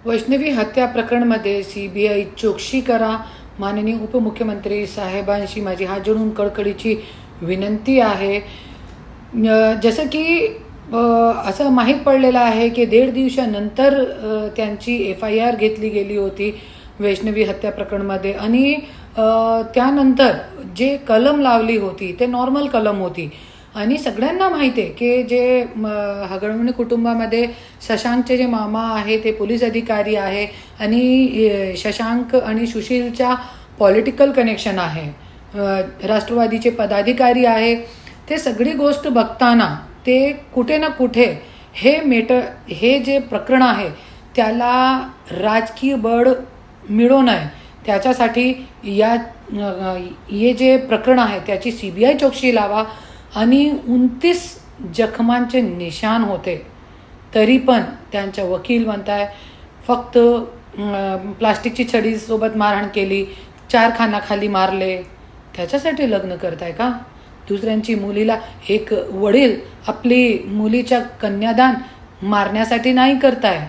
वैष्णवी हत्या प्रकरणमध्ये सीबीआय चौकशी करा. माननीय उपमुख्यमंत्री साहेबांशी माझी हात जोडून कळकळीची विनंती आहे. जसं की असं माहीत पडलेलं आहे की 1.5 दिवसानंतर त्यांची FIR घेतली गेली होती वैष्णवी हत्या प्रकरणमध्ये. आणि त्यानंतर जे कलम लावली होती ते नॉर्मल कलम होती. आणि सगळ्यांना माहिती आहे की जे हगवणे कुटुंबामध्ये शशांकचे जे मामा आहे ते पोलीस अधिकारी आहे आणि शशांक आणि सुशीलच्या पॉलिटिकल कनेक्शन आहे, राष्ट्रवादीचे पदाधिकारी आहे. ते सगळी गोष्ट बघताना ते कुठे ना कुठे हे जे प्रकरण आहे त्याला राजकीय बळ मिळू नये त्याच्यासाठी हे जे प्रकरण आहे त्याची CBI चौकशी लावा. आणि 29 जखमांचे निशाण होते तरी पण त्यांच्या वकील म्हणताय फक्त प्लास्टिकची छडीसोबत मारहाण केली, 4 खानाखाली मारले. त्याच्यासाठी लग्न करताय का? दुसऱ्यांची मुलीला एक वडील आपली मुलीच्या कन्यादान मारण्यासाठी नाही करताय.